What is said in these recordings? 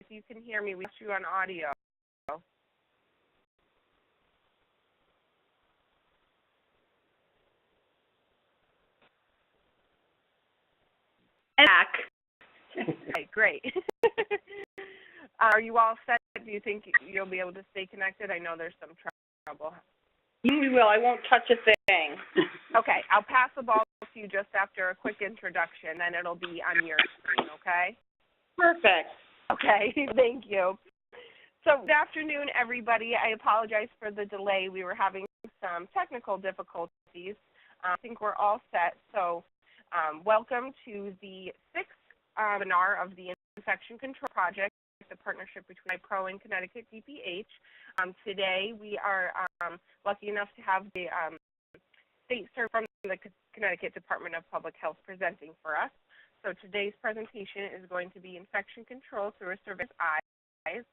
you can hear me. We lost you on audio. Back. Okay, great. Are you all set? Do you think you'll be able to stay connected? I know there's some trouble. We will. I won't touch a thing. Okay, I'll pass the ball to you just after a quick introduction, then it'll be on your screen, okay? Perfect. Okay, thank you. So good afternoon, everybody. I apologize for the delay. We were having some technical difficulties. I think we're all set. So welcome to the sixth webinar of the Infection Control Project, the partnership between IPRO and Connecticut DPH. Today we are lucky enough to have the state survey from the Connecticut Department of Public Health presenting for us. So today's presentation is going to be infection control through a surveyor's eyes.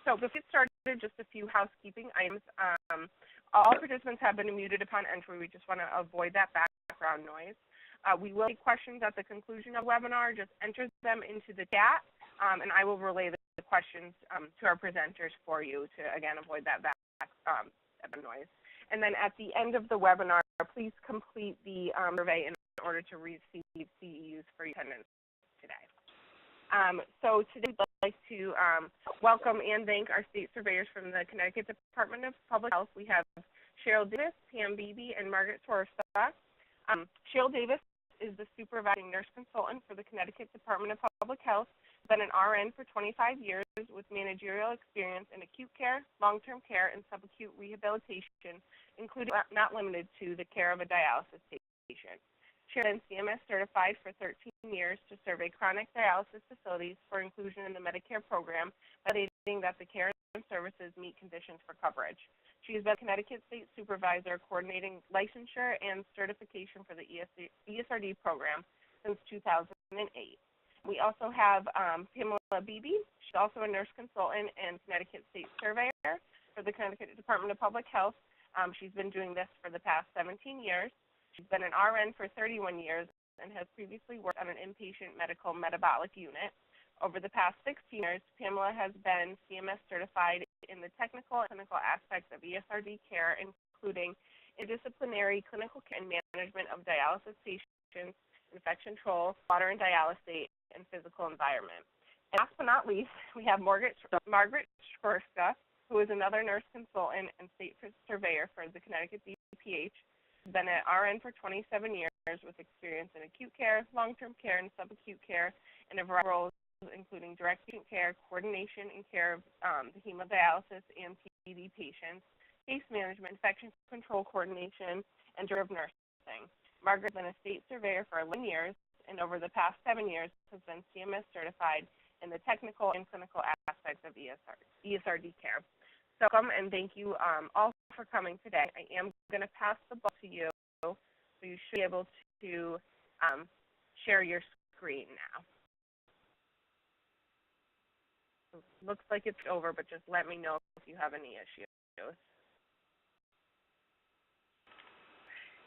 So before we get started, just a few housekeeping items. All participants have been muted upon entry. We just want to avoid that background noise. We will take questions at the conclusion of the webinar. Just enter them into the chat, and I will relay the questions to our presenters for you to, again, avoid that background noise. And then at the end of the webinar, please complete the survey in order to receive CEUs for your attendance today. So today I'd like to welcome and thank our state surveyors from the Connecticut Department of Public Health. We have Cheryl Davis, Pam Beebe, and Margaret Swarsa. Cheryl Davis is the supervising nurse consultant for the Connecticut Department of Public Health, been an RN for 25 years with managerial experience in acute care, long-term care, and subacute rehabilitation, including but not limited to the care of a dialysis patient. She has been CMS certified for 13 years to survey chronic dialysis facilities for inclusion in the Medicare program, validating that the care and services meet conditions for coverage. She has been Connecticut State Supervisor coordinating licensure and certification for the ESRD program since 2008. We also have Pamela Beebe. She's also a nurse consultant and Connecticut State Surveyor for the Connecticut Department of Public Health. She's been doing this for the past 17 years. She's been an RN for 31 years and has previously worked on an inpatient medical metabolic unit. Over the past 16 years, Pamela has been CMS certified in the technical and clinical aspects of ESRD care, including interdisciplinary clinical care and management of dialysis patients, infection control, water and dialysate, and physical environment. And last but not least, we have Margaret Swarska, who is another nurse consultant and state surveyor for the Connecticut DPH. She's been at RN for 27 years with experience in acute care, long-term care, and subacute care in a variety of roles, including direct patient care, coordination and care of the hemodialysis and PD patients, case management, infection control coordination, and director of nursing. Margaret has been a state surveyor for 11 years, and over the past 7 years has been CMS certified in the technical and clinical aspects of ESRD care. So welcome and thank you all for coming today. I am going to pass the ball to you, so you should be able to share your screen now. Looks like it's over, but just let me know if you have any issues.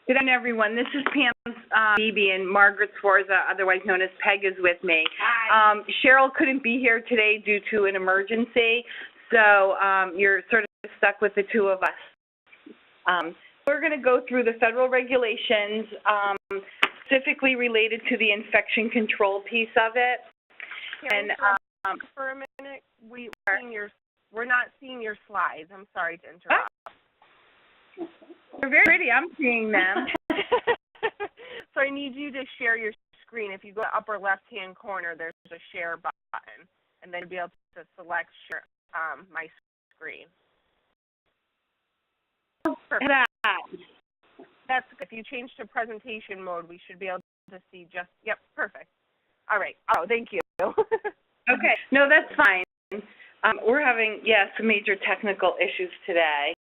Good afternoon, everyone. This is Pam Beebe, and Margaret Swarsa, otherwise known as Peg, is with me. Hi. Cheryl couldn't be here today due to an emergency, so you're sort of stuck with the two of us. We're going to go through the federal regulations specifically related to the infection control piece of it. And for a minute, we're not seeing your slides. I'm sorry to interrupt. They're very pretty. I'm seeing them. So I need you to share your screen. If you go to the upper left-hand corner, there's a share button, and then you'll be able to select share my screen. Perfect. That's good. If you change to presentation mode, we should be able to see just, yep, perfect. All right. Oh, thank you. Okay. No, that's fine. We're having, some major technical issues today.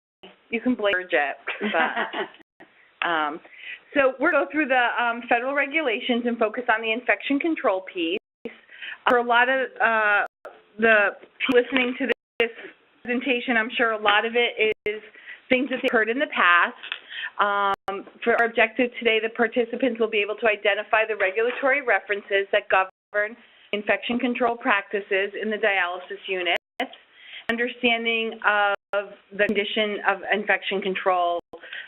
You can blame Bridget, but so we're going to go through the federal regulations and focus on the infection control piece. For a lot of the listening to this presentation, I'm sure a lot of it is things that they've heard in the past. For our objective today, the participants will be able to identify the regulatory references that govern infection control practices in the dialysis unit, understanding of the condition of infection control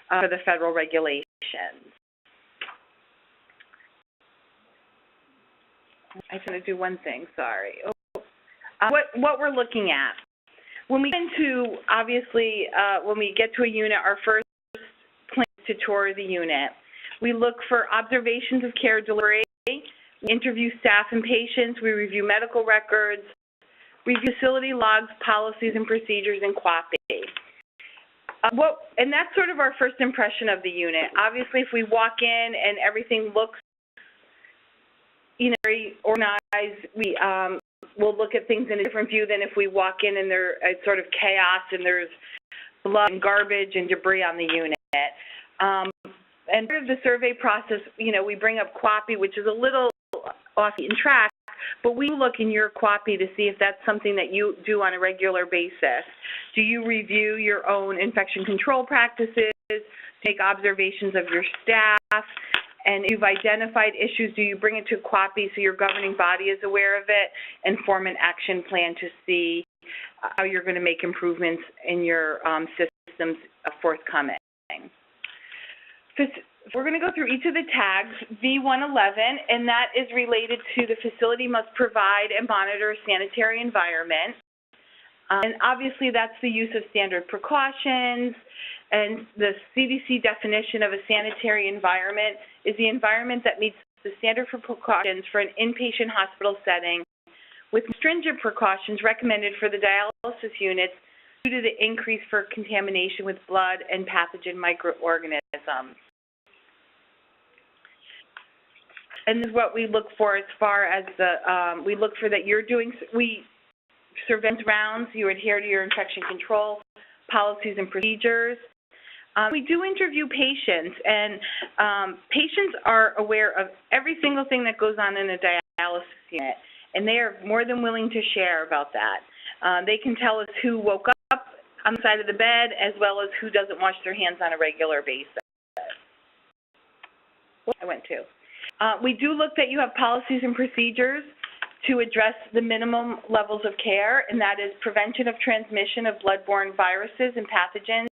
for the federal regulations. I just want to do one thing, sorry. What we're looking at. When we get into, obviously, when we get to a unit, our first plan is to tour the unit. We look for observations of care delivery, we interview staff and patients, we review medical records, review facility logs, policies and procedures, and QAPI. And that's sort of our first impression of the unit. Obviously, if we walk in and everything looks, very organized, we'll look at things in a different view than if we walk in and it's sort of chaos and there's blood and garbage and debris on the unit. And part of the survey process, we bring up QAPI, which is a little off the track, but we look in your QAPI to see if that's something that you do on a regular basis. Do you review your own infection control practices, take observations of your staff, and if you've identified issues, do you bring it to QAPI so your governing body is aware of it and form an action plan to see how you're going to make improvements in your systems forthcoming? We're going to go through each of the tags, V111, and that is related to the facility must provide and monitor a sanitary environment. And obviously that's the use of standard precautions, and the CDC definition of a sanitary environment is the environment that meets the standard for precautions for an inpatient hospital setting with stringent precautions recommended for the dialysis units due to the increase for contamination with blood and pathogen microorganisms. And this is what we look for as far as we look for that you're doing, surveillance rounds, you adhere to your infection control policies and procedures. We do interview patients, and patients are aware of every single thing that goes on in a dialysis unit, and they are more than willing to share about that. They can tell us who woke up on the side of the bed as well as who doesn't wash their hands on a regular basis. We do look that you have policies and procedures to address the minimum levels of care, and that is prevention of transmission of bloodborne viruses and pathogens,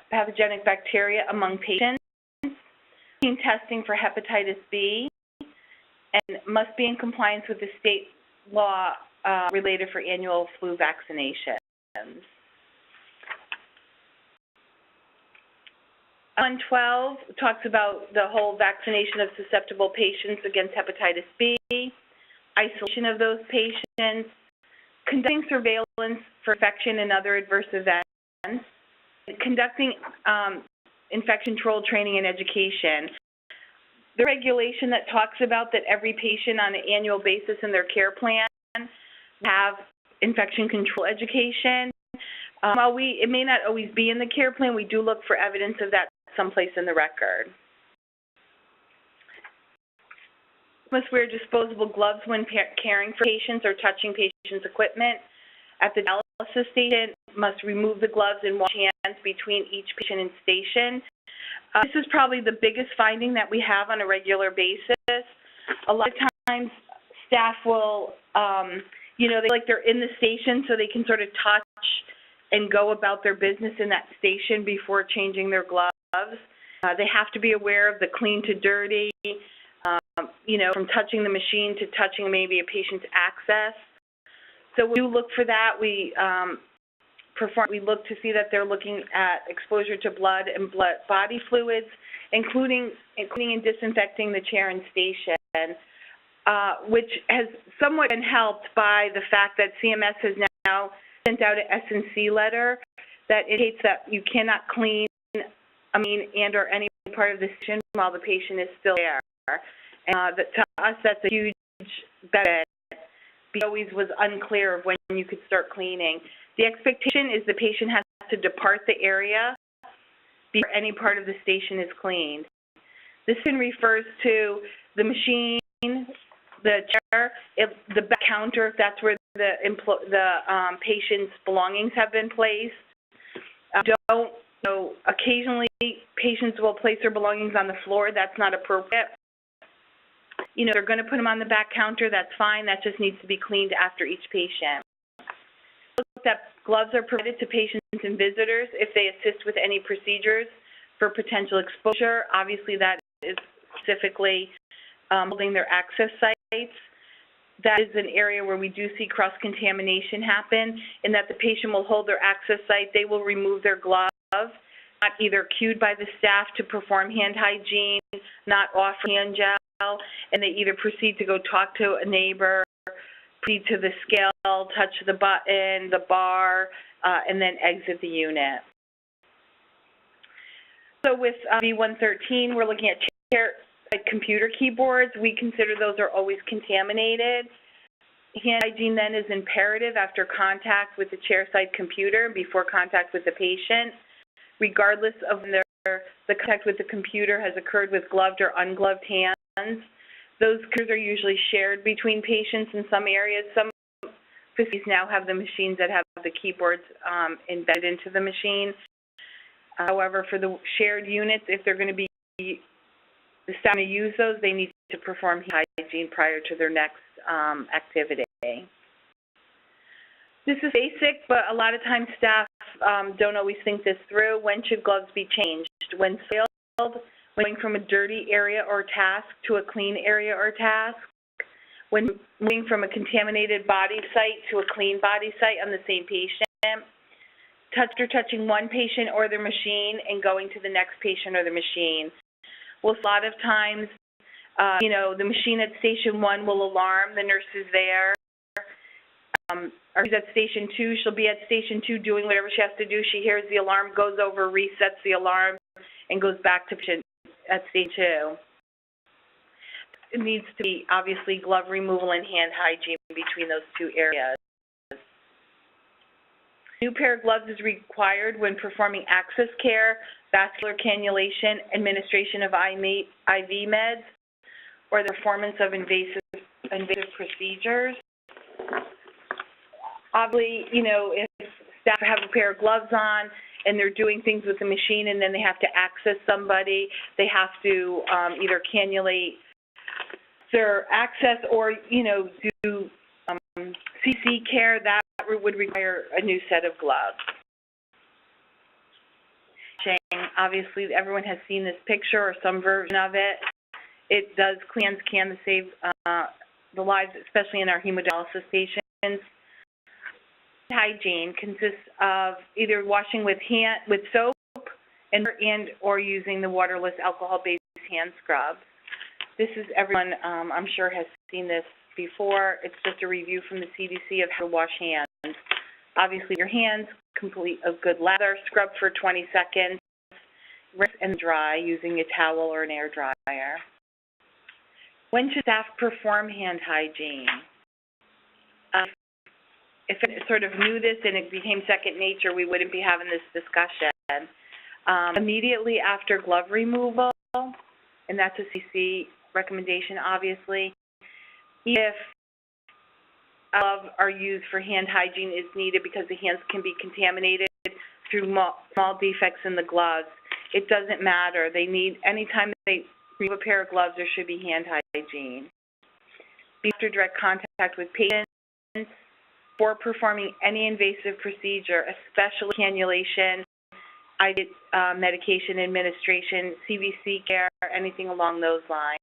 pathogenic bacteria among patients, testing for hepatitis B, and must be in compliance with the state law related for annual flu vaccinations. 112 talks about the whole vaccination of susceptible patients against hepatitis B, isolation of those patients, conducting surveillance for infection and other adverse events, conducting infection control training and education. The regulation that talks about that every patient on an annual basis in their care plan have infection control education. While it may not always be in the care plan, we do look for evidence of that someplace in the record. Must wear disposable gloves when caring for patients or touching patients' equipment. At the dialysis station, must remove the gloves and wash hands between each patient and station. This is probably the biggest finding that we have on a regular basis. A lot of times, staff will, they like they're in the station so they can sort of touch and go about their business in that station before changing their gloves. They have to be aware of the clean to dirty, from touching the machine to touching maybe a patient's access. So we do look for that. We look to see that they're looking at exposure to blood and body fluids, including and disinfecting the chair and station, which has somewhat been helped by the fact that CMS has now sent out an S&C letter that indicates that you cannot clean and or any part of the station while the patient is still there. To us, that's a huge benefit. It always was unclear of when you could start cleaning. The expectation is the patient has to depart the area before any part of the station is cleaned. This refers to the machine, the chair, the back counter, if that's where the patient's belongings have been placed. Occasionally patients will place their belongings on the floor. That's not appropriate. they're going to put them on the back counter, that's fine. That just needs to be cleaned after each patient. That gloves are provided to patients and visitors if they assist with any procedures for potential exposure. Obviously, that is specifically holding their access sites. That is an area where we do see cross-contamination happen, in that the patient will hold their access site, they will remove their glove, not either cued by the staff to perform hand hygiene, not offer hand gel, and they either proceed to go talk to a neighbor, proceed to the scale, touch the button, the bar, and then exit the unit. So with V113, we're looking at computer keyboards. We consider those are always contaminated. Hand hygiene then is imperative after contact with the chairside computer, before contact with the patient, regardless of whether the contact with the computer has occurred with gloved or ungloved hands. Those computers are usually shared between patients in some areas. Some facilities now have the machines that have the keyboards embedded into the machine. However, for the shared units, if they're going to be the staff to use those, they need to perform hand hygiene prior to their next activity. This is basic, but a lot of times staff don't always think this through. When should gloves be changed? When soiled, when going from a dirty area or task to a clean area or task, when moving from a contaminated body site to a clean body site on the same patient, touching one patient or their machine and going to the next patient or the machine. Well, a lot of times, the machine at station 1 will alarm, the nurse is there. Or she's at station 2, she'll be at station 2 doing whatever she has to do. She hears the alarm, goes over, resets the alarm, and goes back to patient at station 2. It needs to be, obviously, glove removal and hand hygiene between those two areas. A new pair of gloves is required when performing access care, vascular cannulation, administration of IV meds, or the performance of invasive procedures. Obviously, if staff have a pair of gloves on and they're doing things with the machine and then they have to access somebody, they have to either cannulate their access or, do CC care, that would require a new set of gloves. Obviously, everyone has seen this picture or some version of it. It does can save the lives, especially in our hemodialysis patients. Hygiene consists of either washing with soap and or using the waterless alcohol-based hand scrubs. This is everyone, I'm sure, has seen this before. It's just a review from the CDC of how to wash hands. Obviously, your hands, complete of good lather, scrub for 20 seconds, rinse and dry using a towel or an air dryer. When should staff perform hand hygiene? If it sort of knew this and it became second nature, we wouldn't be having this discussion. Immediately after glove removal, and that's a CC recommendation, obviously. If gloves are used for hand hygiene is needed because the hands can be contaminated through small defects in the gloves, it doesn't matter. They need, anytime they remove a pair of gloves, there should be hand hygiene. After direct contact with patients, for performing any invasive procedure, especially cannulation, IV medication administration, CVC care, anything along those lines.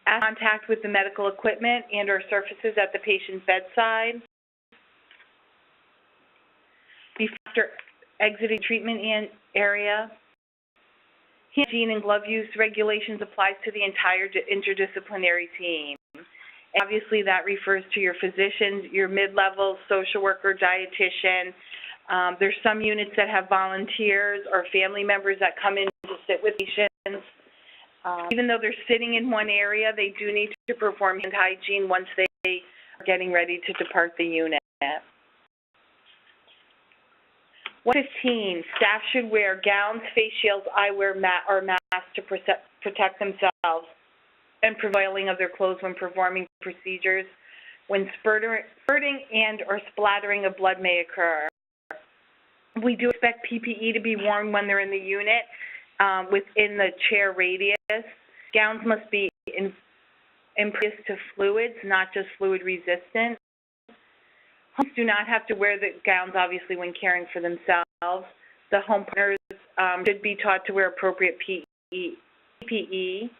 After contact with the medical equipment and or surfaces at the patient's bedside. After exiting treatment area. Hygiene and glove use regulations applies to the entire interdisciplinary team. Obviously, that refers to your physicians, your mid-level social worker, dietitian. There's some units that have volunteers or family members that come in to sit with patients. Even though they're sitting in one area, they do need to perform hand hygiene once they are getting ready to depart the unit. 115, staff should wear gowns, face shields, eyewear, or masks to protect themselves and prevailing of their clothes when performing procedures, when spurting and or splattering of blood may occur. We do expect PPE to be worn when they're in the unit within the chair radius. Gowns must be impervious to fluids, not just fluid resistant. Homes do not have to wear the gowns, obviously, when caring for themselves. The home partners should be taught to wear appropriate PPE.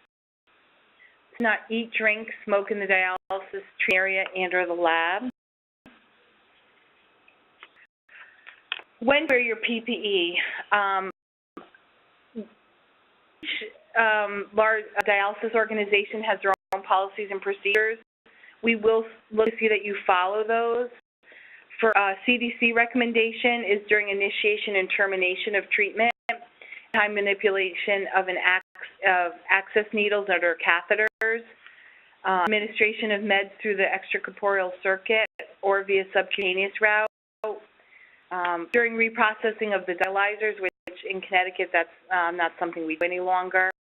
To not eat, drink, smoke in the dialysis area and/or the lab. When wear your PPE, each large dialysis organization has their own policies and procedures. We will look to see that you follow those. For CDC recommendation is during initiation and termination of treatment, time manipulation of access needles or catheters, administration of meds through the extracorporeal circuit or via subcutaneous route, during reprocessing of the dialyzers, which in Connecticut that's not something we do any longer,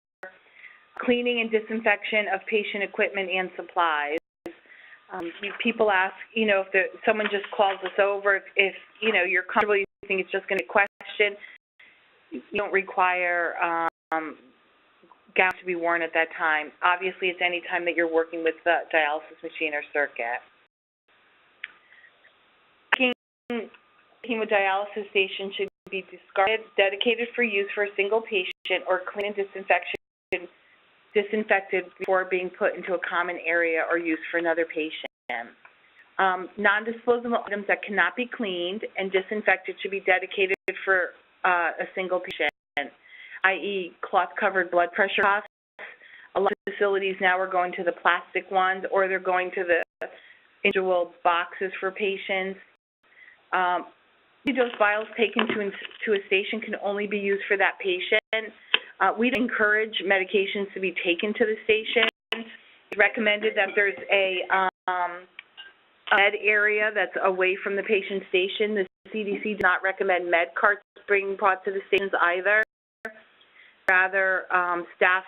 cleaning and disinfection of patient equipment and supplies. People ask, if someone just calls us over, if you're comfortable, you think it's just going to be a question, you don't require gowns to be worn at that time. Obviously, it's any time that you're working with the dialysis machine or circuit. Hemodialysis station should be discarded, dedicated for use for a single patient, or clean and disinfected before being put into a common area or used for another patient. Non-disposable items that cannot be cleaned and disinfected should be dedicated for a single patient, i.e. cloth-covered blood pressure cuffs. A lot of facilities now are going to the plastic ones, or they're going to the individual boxes for patients. Those vials taken to a station can only be used for that patient. We don't encourage medications to be taken to the station. It's recommended that there's a med area that's away from the patient station. The CDC does not recommend med carts being brought to the stations either. Rather, staff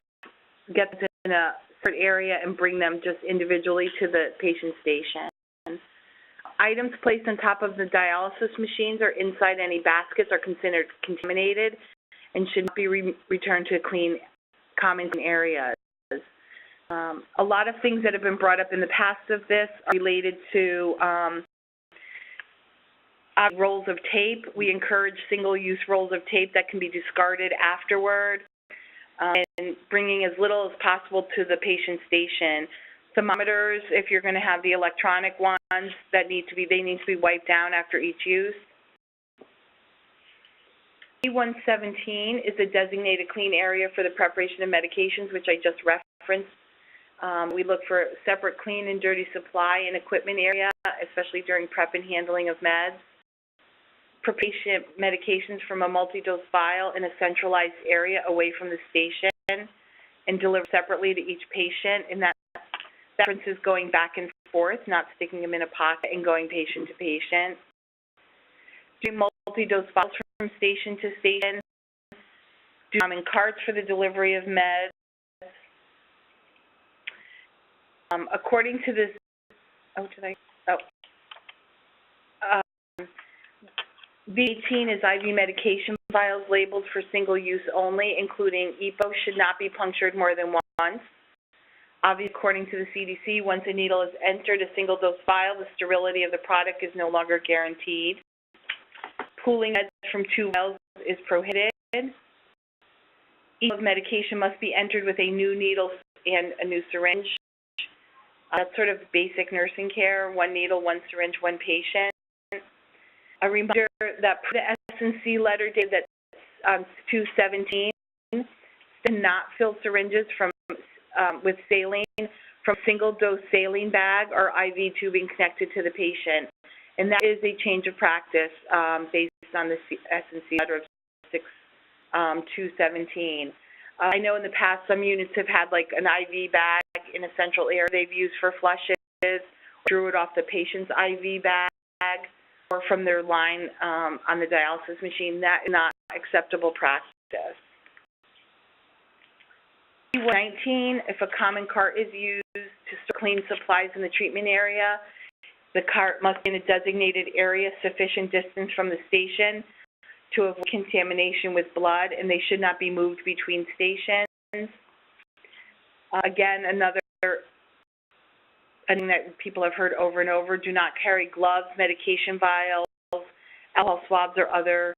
get them in a separate area and bring them just individually to the patient station. Items placed on top of the dialysis machines or inside any baskets are considered contaminated and should not be returned to clean common areas. A lot of things that have been brought up in the past of this are related to rolls of tape. We encourage single-use rolls of tape that can be discarded afterward, and bringing as little as possible to the patient station. Thermometers, if you're going to have the electronic ones, they need to be wiped down after each use. E117 is a designated clean area for the preparation of medications, which I just referenced. We look for a separate clean and dirty supply and equipment area, especially during prep and handling of meds. Prepare medications from a multi-dose vial in a centralized area away from the station and deliver separately to each patient. And that difference is going back and forth, not sticking them in a pocket and going patient to patient. Do multi-dose vials from station to station. Do common carts for the delivery of meds. According to this, B18 is IV medication vials labeled for single use only, including EPO, should not be punctured more than once. Obviously, according to the CDC, once a needle is entered a single dose vial, the sterility of the product is no longer guaranteed. Pooling meds from 2 vials is prohibited. Each of medication must be entered with a new needle and a new syringe. That's sort of basic nursing care: 1 needle, 1 syringe, 1 patient. A reminder that the S&C letter dated that 2/17 did not fill syringes with saline from single-dose saline bag or IV tubing connected to the patient. And that is a change of practice based on the S&C letter of 6/2/17. I know in the past some units have had like an IV bag in a central area they've used for flushes, drew it off the patient's IV bag or from their line on the dialysis machine. That is not acceptable practice. 19, if a common cart is used to store clean supplies in the treatment area, the cart must be in a designated area sufficient distance from the station to avoid contamination with blood, and they should not be moved between stations. Again, another thing that people have heard over and over, do not carry gloves, medication vials, alcohol swabs, or other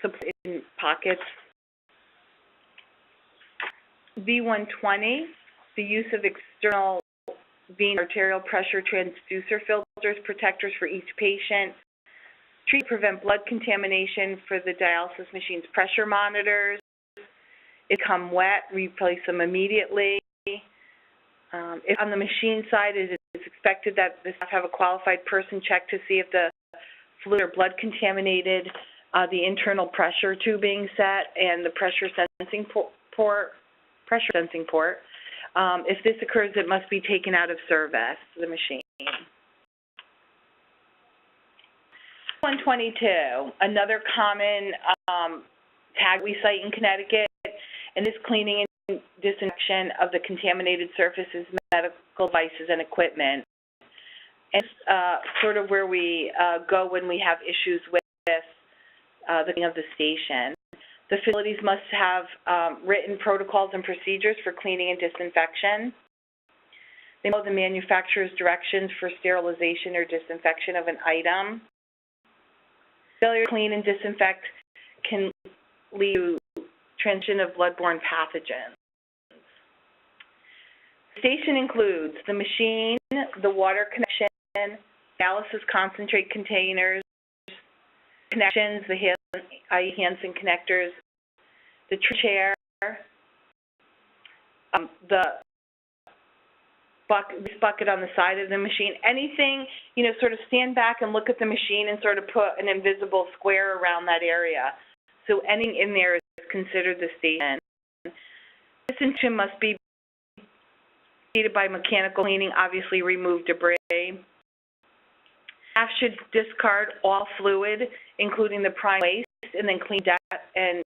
supplies in pockets. V120, the use of external venous arterial pressure transducer filters, protectors for each patient. Treat, prevent blood contamination for the dialysis machine's pressure monitors. If they become wet, replace them immediately. If on the machine side, it is expected that the staff have a qualified person check to see if the fluid or blood contaminated the internal pressure tubing set and the pressure sensing port. If this occurs, it must be taken out of service, the machine. 122, another common tag we cite in Connecticut, and this cleaning and disinfection of the contaminated surfaces, medical devices, and equipment. And sort of where we go when we have issues with the cleaning of the station. The facilities must have written protocols and procedures for cleaning and disinfection. They know the manufacturer's directions for sterilization or disinfection of an item. Failure to clean and disinfect can lead to transmission of bloodborne pathogens. The station includes the machine, the water connection, dialysis concentrate containers, connections, the hands and connectors, the chair, this bucket on the side of the machine, anything, sort of stand back and look at the machine and sort of put an invisible square around that area. So anything in there is considered the station. Disinfection must be completed by mechanical cleaning, obviously remove debris. Staff should discard all fluid, including the prime waste, and then clean and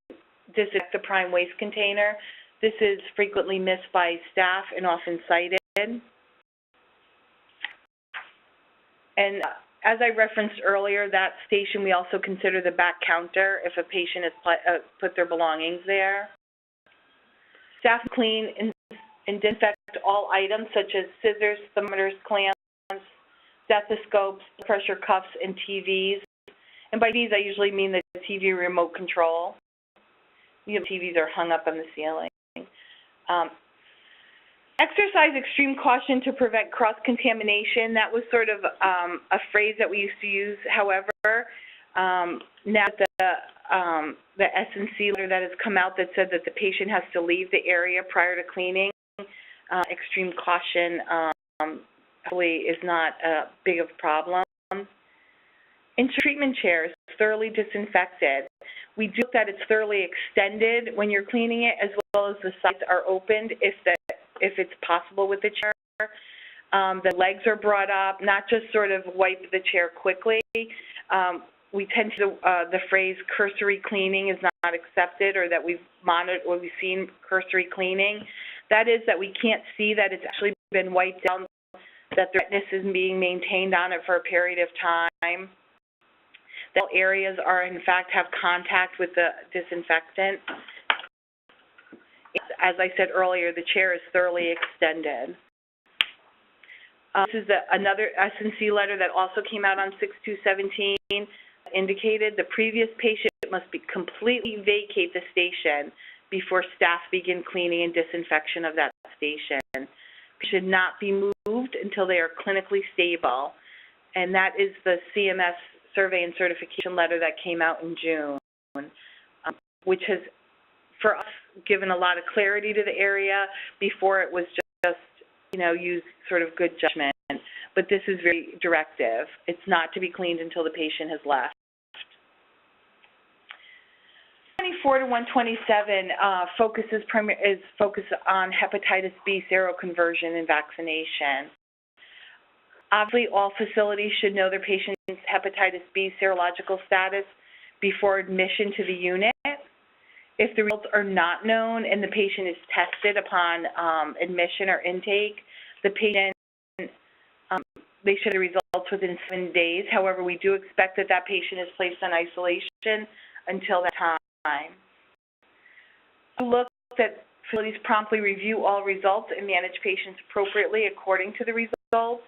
disinfect the prime waste container. This is frequently missed by staff and often cited. And as I referenced earlier, that station we also consider the back counter if a patient has put their belongings there. Staff clean and disinfect all items such as scissors, thermometers, clamps, stethoscopes, pressure cuffs, and TVs. And by these, I usually mean the TV remote control. TVs are hung up on the ceiling. Exercise extreme caution to prevent cross-contamination. That was sort of a phrase that we used to use. However, now the S&C letter that has come out that said that the patient has to leave the area prior to cleaning, extreme caution probably is not a big of a problem. In treatment chairs, thoroughly disinfected. We do that it's thoroughly extended when you're cleaning it, as well as the sides are opened if it's possible with the chair. The legs are brought up, not just sort of wipe the chair quickly. We tend to, the phrase cursory cleaning is not accepted, or that we've monitored or we've seen cursory cleaning. That is that we can't see that it's actually been wiped down, that the wetness is being maintained on it for a period of time. That all areas are, in fact, have contact with the disinfectant. As I said earlier, the chair is thoroughly extended. This is another S&C letter that also came out on 6/2/17, indicated the previous patient must completely vacate the station before staff begin cleaning and disinfection of that station. Should not be moved until they are clinically stable. And that is the CMS survey and certification letter that came out in June, which has, for us, given a lot of clarity to the area. Before it was just use sort of good judgment. But this is very directive. It's not to be cleaned until the patient has left. 124 to 127 focus on hepatitis B seroconversion and vaccination. Obviously, all facilities should know their patient's hepatitis B serological status before admission to the unit. If the results are not known and the patient is tested upon admission or intake, the patient, they should have the results within 7 days. However, we do expect that that patient is placed in isolation until that time. We looked at Facilities promptly review all results and manage patients appropriately according to the results.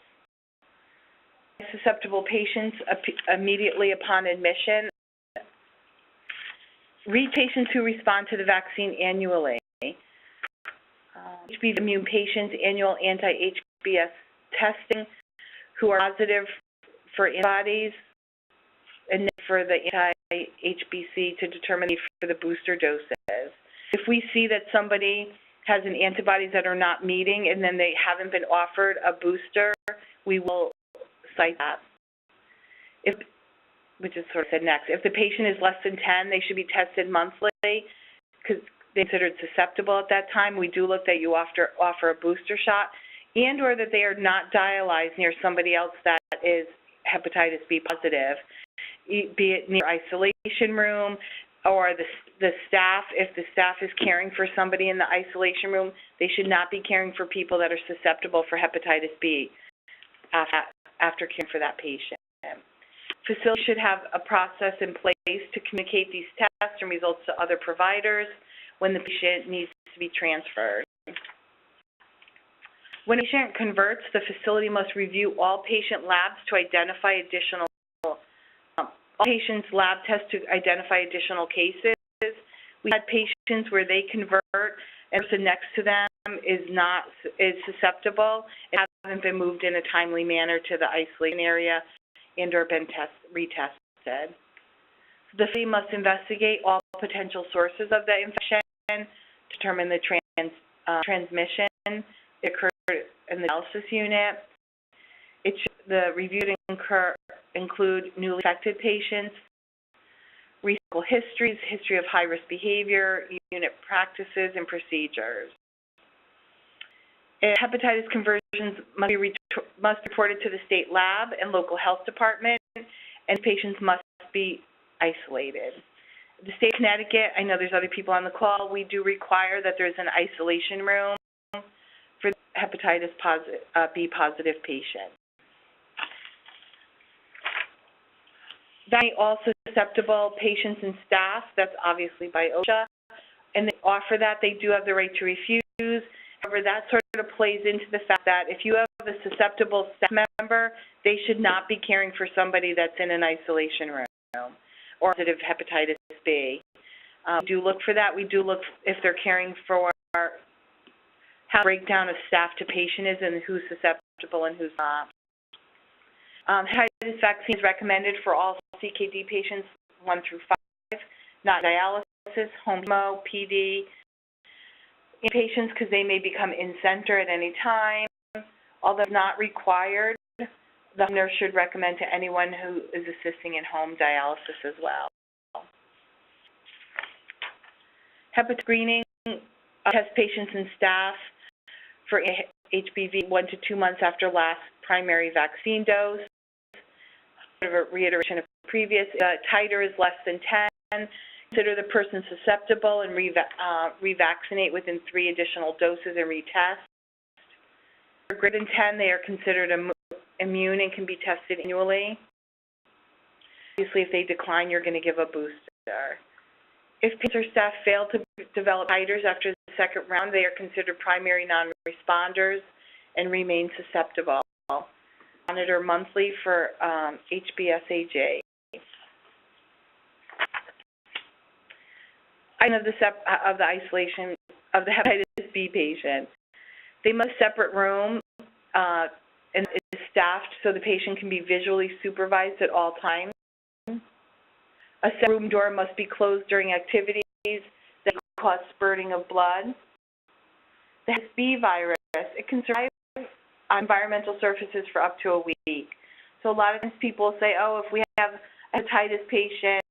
Susceptible patients immediately upon admission. Read patients who respond to the vaccine annually. HBV immune patients, annual anti-HBs testing who are positive for antibodies and for the anti-HBC to determine the need for the booster doses. If we see that somebody has an antibodies that are not meeting and then they haven't been offered a booster, we will cite that. Which is sort of said next. If the patient is less than 10, they should be tested monthly because they're considered susceptible at that time. We do look that you offer a booster shot and or that they are not dialyzed near somebody else that is hepatitis B positive, be it near isolation room or the staff. If the staff is caring for somebody in the isolation room, they should not be caring for people that are susceptible for hepatitis B after caring for that patient. Facilities should have a process in place to communicate these tests and results to other providers when the patient needs to be transferred. When a patient converts, the facility must review all patient labs to identify all patients' lab tests to identify additional cases. We had patients where they convert and the person next to them is susceptible and haven't been moved in a timely manner to the isolation area and or been retested. The facility must investigate all potential sources of the infection, determine the transmission occurred in the dialysis unit. The review should include newly infected patients, recent histories, history of high-risk behavior, unit practices, and procedures. Hepatitis conversions must be reported to the state lab and local health department, and patients must be isolated. The state of Connecticut, I know there's other people on the call, we do require that there's an isolation room for hepatitis B positive patients. That also susceptible patients and staff, that's obviously by OSHA, and they offer that, they do have the right to refuse. However, that sort of plays into the fact that if you have a susceptible staff member, they should not be caring for somebody that's in an isolation room or positive hepatitis B. We do look for that. We do look if they're caring for how the breakdown of staff to patient is and who's susceptible and who's not. Hepatitis vaccine is recommended for all CKD patients 1 through 5, not dialysis, home chemo, PD, in patients because they may become in-center at any time. Although not required, the nurse should recommend to anyone who is assisting in home dialysis as well. Hepatitis screening test patients and staff for HBV 1 to 2 months after last primary vaccine dose. Sort of a reiteration of previous, titer is less than 10. Consider the person susceptible and revaccinate within 3 additional doses and retest. For greater than 10, they are considered immune and can be tested annually. Obviously, if they decline, you're going to give a booster. If patients or staff fail to develop titers after the second round, they are considered primary non-responders and remain susceptible. Monitor monthly for HBsAg. I know of the isolation of the hepatitis B patient. They must separate room and is staffed so the patient can be visually supervised at all times. A separate room door must be closed during activities that cause spurting of blood. The hepatitis B virus, it can survive on environmental surfaces for up to a week. So a lot of times people say, oh, if we have a hepatitis patient,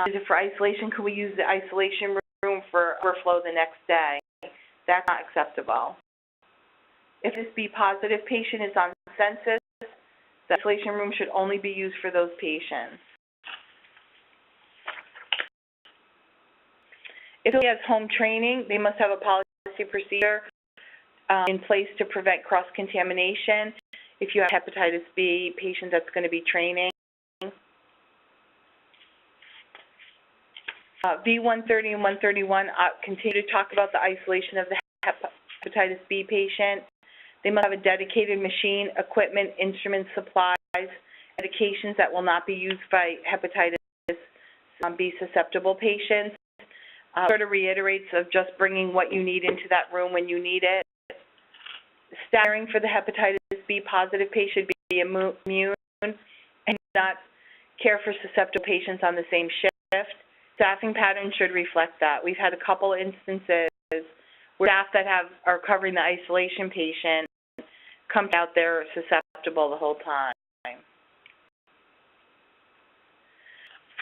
is it for isolation? Could we use the isolation room for overflow the next day? That's not acceptable. If this B positive patient is on census, the isolation room should only be used for those patients. If he has home training, they must have a policy procedure in place to prevent cross-contamination. If you have hepatitis B patient that's going to be training. V130 and 131 continue to talk about the isolation of the hepatitis B patient. They must have a dedicated machine, equipment, instruments, supplies, medications that will not be used by hepatitis B susceptible patients. Sort of reiterates of just bringing what you need into that room when you need it. Staggering for the hepatitis B positive patient should be immune and not care for susceptible patients on the same shift. Staffing patterns should reflect that. We've had a couple instances where staff that are covering the isolation patient come out there susceptible the whole time.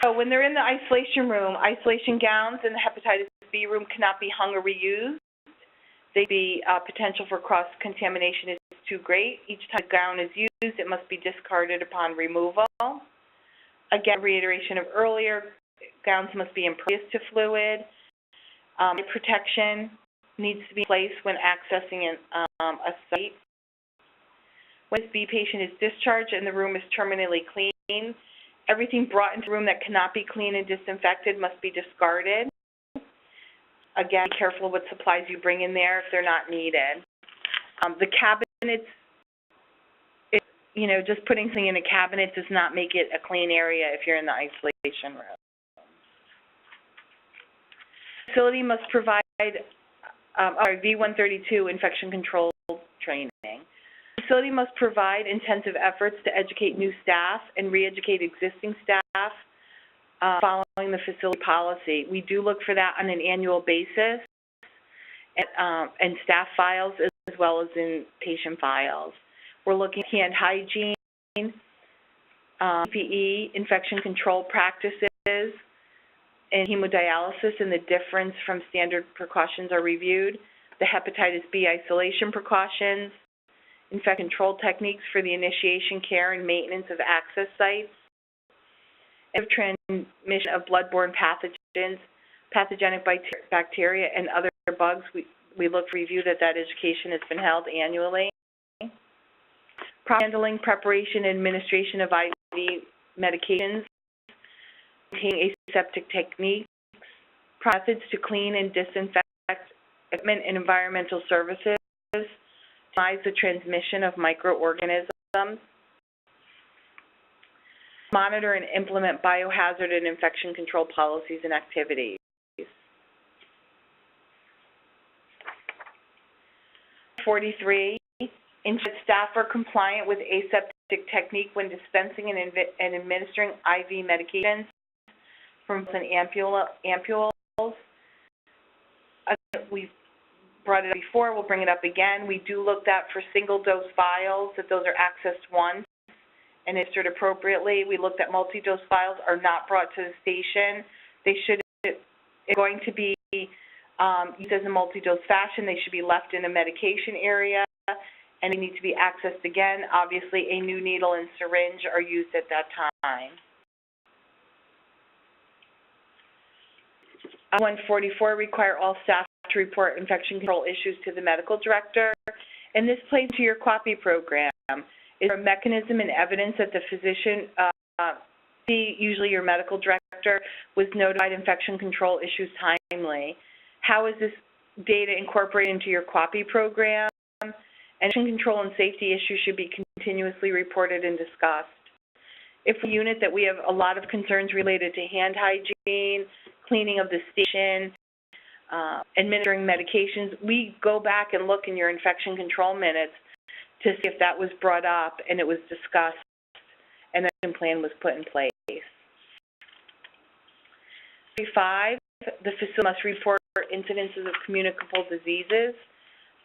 So when they're in the isolation room, isolation gowns in the hepatitis B room cannot be hung or reused. The potential for cross-contamination is too great. Each time a gown is used, it must be discarded upon removal. Again, reiteration of earlier, gowns must be impervious to fluid. Protection needs to be placed when accessing a site. When this B patient is discharged and the room is terminally clean, everything brought into the room that cannot be cleaned and disinfected must be discarded. Again, be careful of what supplies you bring in there if they're not needed. The cabinets, just putting something in a cabinet does not make it a clean area if you're in the isolation room. The facility must provide V132 infection control training. The facility must provide intensive efforts to educate new staff and re-educate existing staff following the facility policy. We do look for that on an annual basis and staff files as well as in patient files. We're looking at hand hygiene, PPE, infection control practices, and hemodialysis, and the difference from standard precautions are reviewed. The hepatitis B isolation precautions, infection control techniques for the initiation, care, and maintenance of access sites, and transmission of bloodborne pathogens, pathogenic bacteria, and other bugs. We look to review that education has been held annually. Proper handling, preparation, and administration of IV medications, maintaining aseptic techniques, methods to clean and disinfect equipment and environmental services, to minimize the transmission of microorganisms, monitor and implement biohazard and infection control policies and activities. 43, ensure staff are compliant with aseptic technique when dispensing and administering IV medications from ampules. We've brought it up before, we'll bring it up again. We do look at for single-dose vials, that those are accessed once and administered appropriately. We looked at multi-dose vials are not brought to the station. They should, if going to be used as a multi-dose fashion, they should be left in a medication area, and they need to be accessed again. Obviously, a new needle and syringe are used at that time. 144, require all staff to report infection control issues to the medical director. And this plays to your QAPI program. Is there a mechanism and evidence that the physician, usually your medical director, was notified infection control issues timely? How is this data incorporated into your QAPI program? And infection control and safety issues should be continuously reported and discussed. If a unit that we have a lot of concerns related to hand hygiene, cleaning of the station, administering medications, we go back and look in your infection control minutes to see if that was brought up and it was discussed and an action plan was put in place. 5, the facility must report incidences of communicable diseases,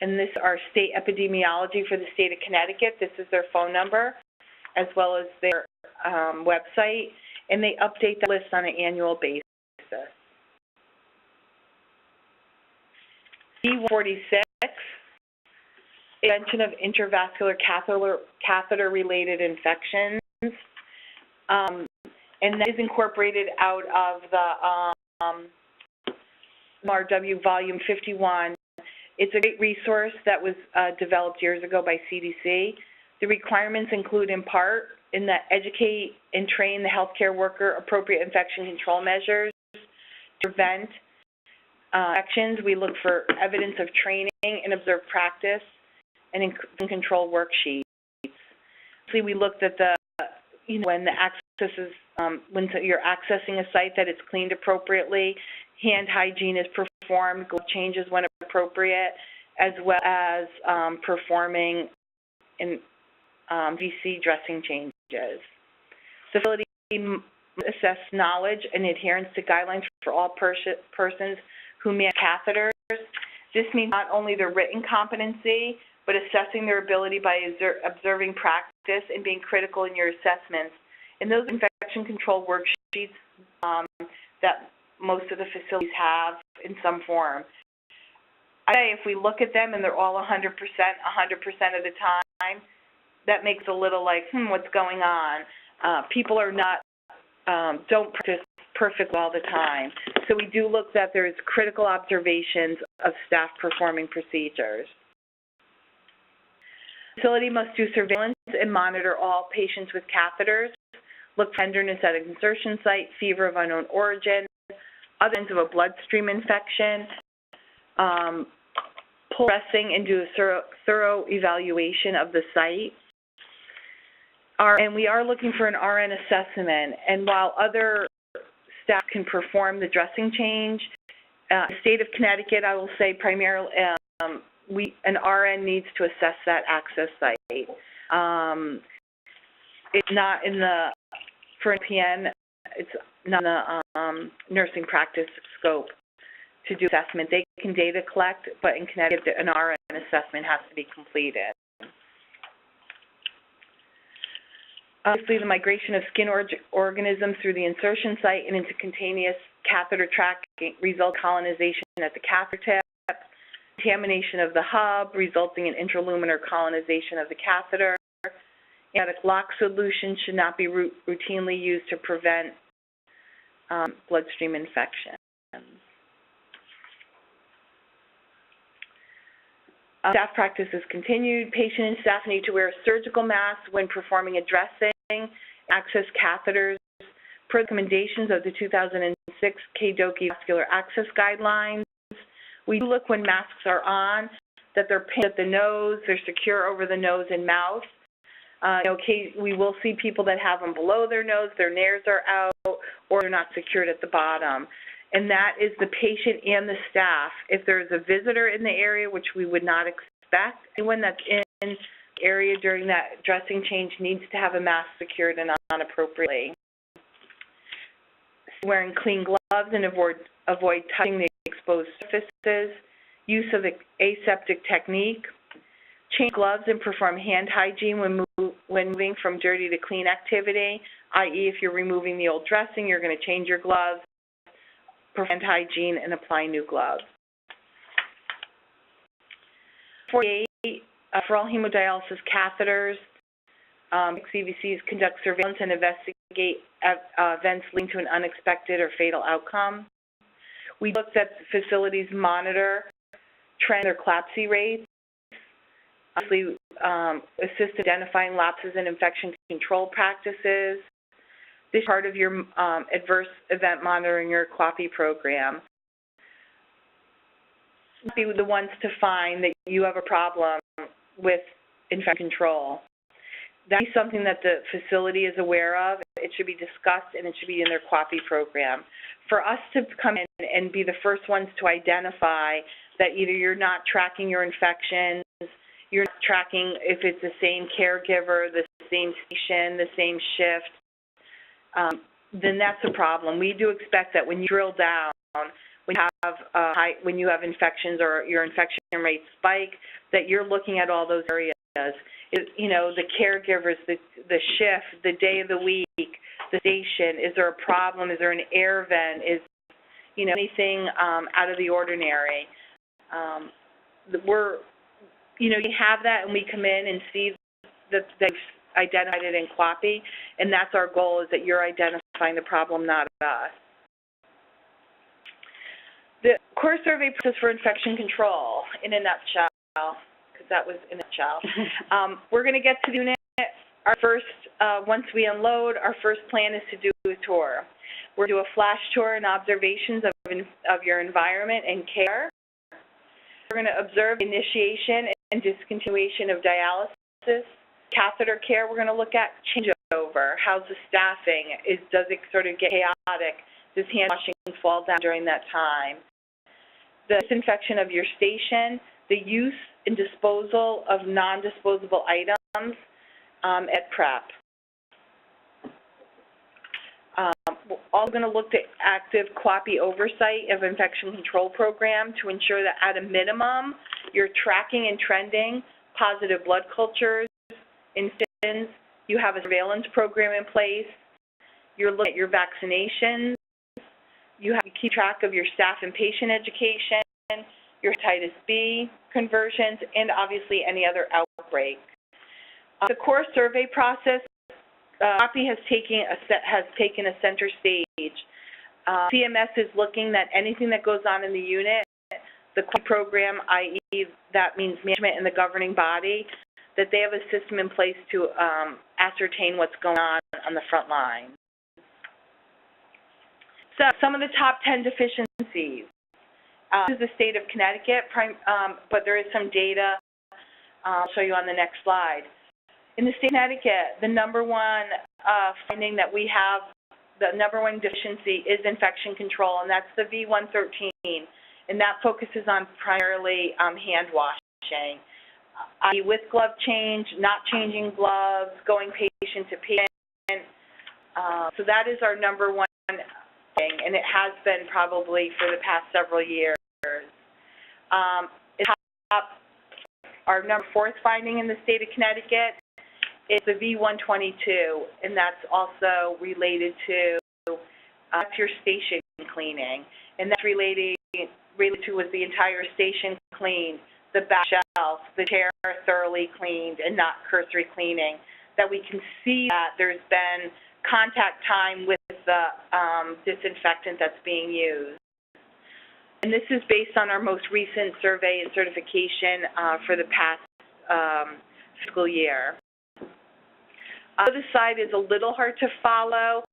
and this is our state epidemiology for the state of Connecticut. This is their phone number as well as their website, and they update the list on an annual basis. B46, prevention of intravascular catheter-related infections, and that is incorporated out of the MRW Volume 51. It's a great resource that was developed years ago by CDC. The requirements include, in part, in that educate and train the healthcare worker appropriate infection control measures prevent infections, we look for evidence of training and observed practice and in control worksheets. We looked at the, when the access is, when you're accessing a site, that it's cleaned appropriately, hand hygiene is performed, glove changes when appropriate, as well as performing in VC dressing changes. The facility assess knowledge and adherence to guidelines for all persons who manage catheters. This means not only their written competency, but assessing their ability by observing practice and being critical in your assessments. And those infection control worksheets that most of the facilities have in some form. I say if we look at them and they're all 100% of the time, that makes a little like, what's going on? People are not, don't practice perfect all the time. So we do look that there's critical observations of staff performing procedures. The facility must do surveillance and monitor all patients with catheters, look for tenderness at an insertion site, fever of unknown origin, other kinds of a bloodstream infection, pull dressing and do a thorough evaluation of the site. And we are looking for an RN assessment, and while other staff can perform the dressing change, the state of Connecticut, I will say primarily, an RN needs to assess that access site. It's not in the, for an PN, it's not in the nursing practice scope to do assessment. They can data collect, but in Connecticut, an RN assessment has to be completed. Obviously, the migration of skin organisms through the insertion site and into cutaneous catheter tract results in colonization at the catheter tip, contamination of the hub resulting in intraluminar colonization of the catheter. Antibiotic lock solution should not be routinely used to prevent bloodstream infection. Staff practice is continued. Patient and staff need to wear a surgical mask when performing a dressing, access catheters per recommendations of the 2006 KDOQI Vascular Access Guidelines. We do look when masks are on that they're pinned at the nose, they're secure over the nose and mouth. We will see people that have them below their nose, their nares are out, or they're not secured at the bottom. And that is the patient and the staff. If there's a visitor in the area, which we would not expect, anyone that's in the area during that dressing change needs to have a mask secured and on appropriately. Wearing clean gloves and avoid touching the exposed surfaces. Use of the aseptic technique. Change gloves and perform hand hygiene when moving from dirty to clean activity, i.e. if you're removing the old dressing, you're going to change your gloves, perform hand hygiene, and apply new gloves. 48, for all hemodialysis catheters, CVCs conduct surveillance and investigate events leading to an unexpected or fatal outcome. We looked at facilities monitor trend or CLABSI rates, obviously assist identifying lapses in infection control practices. This is part of your adverse event monitoring or CLABSI program. Be the ones to find that you have a problem with infection control. That is something that the facility is aware of. It should be discussed and it should be in their CLABSI program. For us to come in and be the first ones to identify that either you're not tracking your infections, you're not tracking if it's the same caregiver, the same station, the same shift, then that's a problem. We do expect that when you drill down, when you have infections or your infection rates spike, that you're looking at all those areas. The caregivers, the shift, the day of the week, the station. Is there a problem? Is there an air vent? Is anything out of the ordinary? You have that, and we come in and see that they've identified it in CLABSI, and that's our goal, is that you're identifying the problem, not us. The core survey process for infection control, in a nutshell, because that was in a nutshell. We're going to get to the unit. Our first, once we unload, our first plan is to do a tour. We're going to do a flash tour and observations of of your environment and care. We're going to observe initiation and discontinuation of dialysis. Catheter care, we're going to look at changeover. How's the staffing? Does it sort of get chaotic? Does hand washing fall down during that time? The disinfection of your station, the use and disposal of non-disposable items at prep. We're also going to look at active QAPI oversight of infection control program to ensure that at a minimum you're tracking and trending positive blood cultures, incidents, you have a surveillance program in place, you're looking at your vaccinations, you have to keep track of your staff and patient education, your hepatitis B conversions, and obviously any other outbreak. The core survey process, QAPI has taken a center stage. CMS is looking at anything that goes on in the unit, the QAPI program, i.e. that means management and the governing body, that they have a system in place to ascertain what's going on the front line. So some of the top 10 deficiencies. This is the state of Connecticut, but there is some data I'll show you on the next slide. In the state of Connecticut, the number one finding that we have, the number one deficiency is infection control, and that's the V113, and that focuses on primarily hand washing, i.e. with glove change, not changing gloves, going patient to patient. So that is our number one thing, and it has been probably for the past several years. Our number fourth finding in the state of Connecticut is the V122, and that's also related to your station cleaning, and that's related to was the entire station cleaned, the back shelf, the chair thoroughly cleaned, and not cursory cleaning. That we can see that there's been contact time with the disinfectant that's being used. And this is based on our most recent survey and certification for the past fiscal year. This side is a little hard to follow,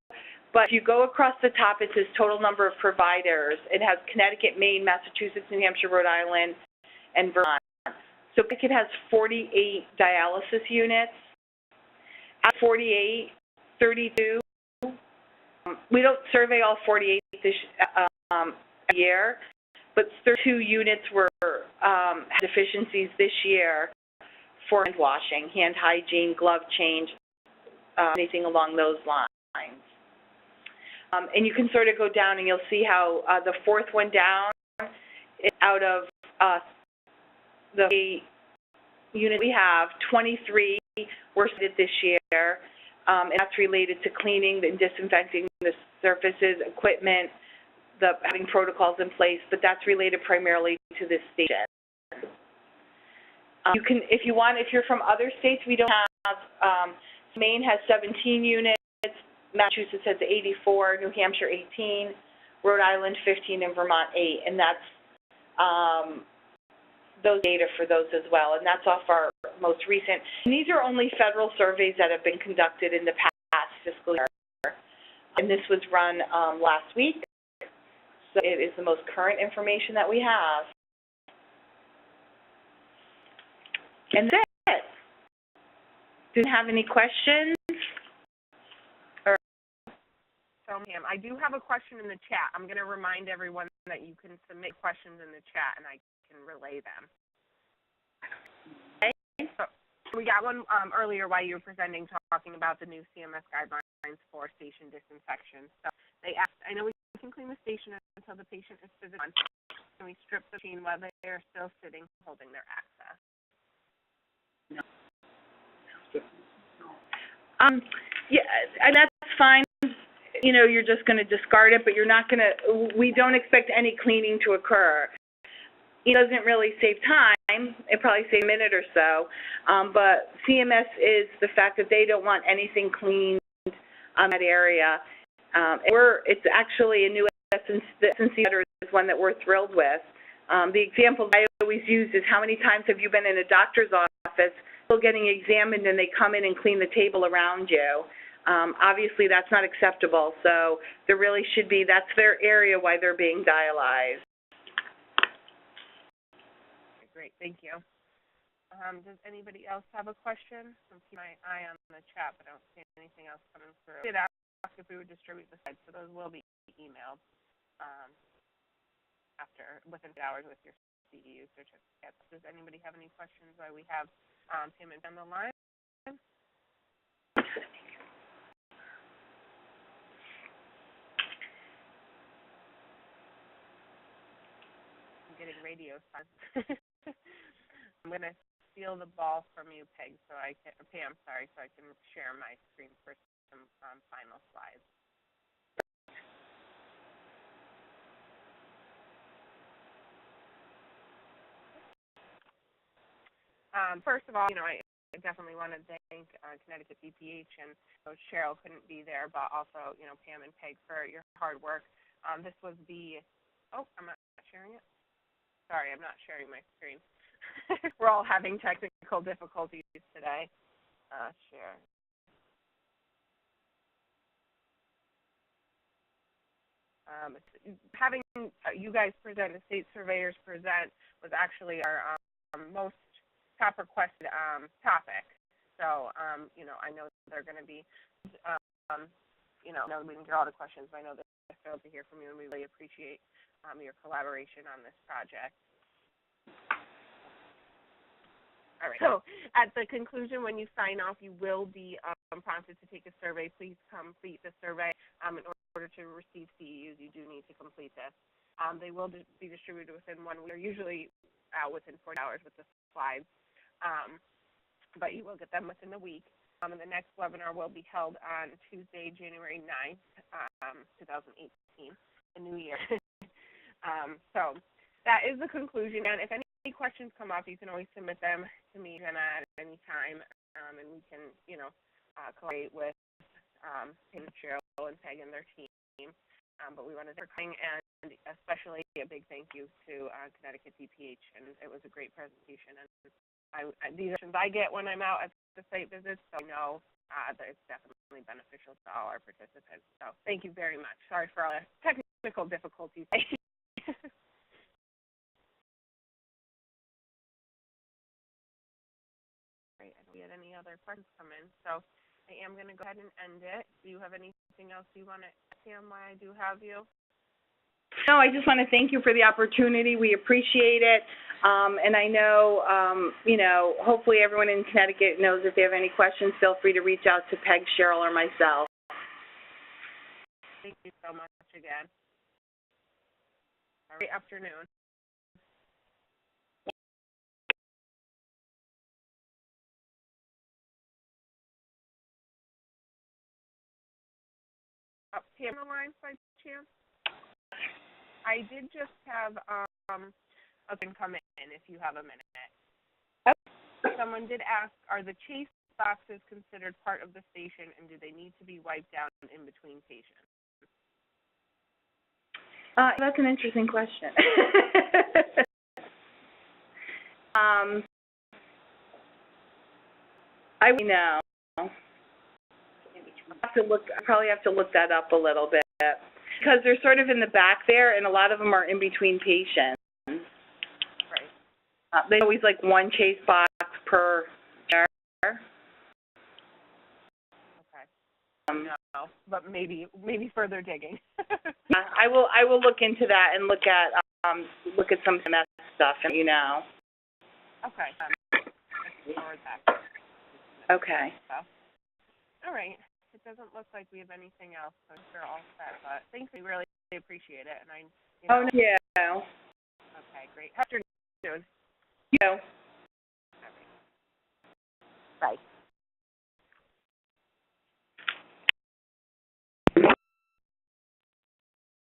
but if you go across the top, it says total number of providers. It has Connecticut, Maine, Massachusetts, New Hampshire, Rhode Island, and Vermont. So Connecticut has 48 dialysis units. At 48, 32, we don't survey all 48 this year, but 32 units were had deficiencies this year for hand washing, hand hygiene, glove change, anything along those lines. And you can sort of go down and you'll see how the fourth one down is out of the unit we have, 23 were cited this year, and that's related to cleaning and disinfecting the surfaces, equipment, having protocols in place, but that's related primarily to this station. You can, if you want, if you're from other states, we don't have, Maine has 17 units, Massachusetts has 84, New Hampshire 18, Rhode Island 15, and Vermont 8, and that's those data for those as well, and that's off our most recent. And these are only federal surveys that have been conducted in the past fiscal year, and this was run last week, so it is the most current information that we have. And that's it. Do you have any questions? So, ma'am, I do have a question in the chat. I'm going to remind everyone that you can submit questions in the chat, and I can relay them. Okay. So we got one earlier while you were presenting, talking about the new CMS guidelines for station disinfection. So they asked, I know we can clean the station until the patient is physically on. Can we strip the machine while they are still sitting, holding their access? No. Yeah, and that's fine. You know, you're just going to discard it, but you're not going to, we don't expect any cleaning to occur. It doesn't really save time. It probably saves a minute or so. But CMS is the fact that they don't want anything cleaned on that area. It's actually a new S&C letter is one that we're thrilled with. The example I always use is how many times have you been in a doctor's office still getting examined and they come in and clean the table around you? Obviously, that's not acceptable, so there really should be, that's their area why they're being dialyzed. Okay, great, thank you. Does anybody else have a question? I'm keeping my eye on the chat, but I don't see anything else coming through. I did ask if we would distribute the slides, so those will be emailed within 2 hours with your CEU certificate. Does anybody have any questions while we have Pam on the line? I'm getting radio silence. I'm going to steal the ball from you, Pam, so I can share my screen for some final slides. First of all, I definitely want to thank Connecticut DPH, and Cheryl couldn't be there, but also, Pam and Peg for your hard work. This was I'm not sharing it. Sorry, I'm not sharing my screen. We're all having technical difficulties today. Share. Having you guys present, the state surveyors present, was actually our most top requested topic. So, I know they're going to be, I know we didn't get all the questions, but I know they're thrilled to hear from you, and we really appreciate your collaboration on this project. All right. So at the conclusion, when you sign off, you will be prompted to take a survey. Please complete the survey. In order to receive CEUs, you do need to complete this. They will be distributed within 1 week. They're usually out within 4 hours with the slides, but you will get them within a week. And the next webinar will be held on Tuesday, January 9th, 2018, the new year. So that is the conclusion. And if any questions come up, you can always submit them to me, Jenna, at any time, and we can, collaborate with Cheryl and Peg and their team. But we wanted to thank, and especially a big thank you to Connecticut DPH, and it was a great presentation. And these are questions I get when I'm out at the site visits, so I know that it's definitely beneficial to all our participants. So thank you very much. Sorry for all the technical difficulties. Great. I don't get any other questions come in, so I am going to go ahead and end it. Do you have anything else you want to add, Pam, while I do have you? No, I just want to thank you for the opportunity. We appreciate it. And I know, hopefully everyone in Connecticut knows if they have any questions, feel free to reach out to Peg, Cheryl, or myself. Thank you so much again. Great afternoon. Pam, on the line by chance? I did just have a thing come in, if you have a minute. Okay. Someone did ask, are the chase boxes considered part of the station, and do they need to be wiped down in between patients? That's an interesting question. I know. I probably have to look that up a little bit, because they're sort of in the back there, and a lot of them are in between patients. Right. There's always like one chase box per chair. Okay. No, but maybe further digging. I will look into that and look at some of that stuff, and Okay. Okay. All right. It doesn't look like we have anything else, so we're all set. But thanks, we really appreciate it, and Oh, yeah. Okay, great. Afternoon. You. Bye.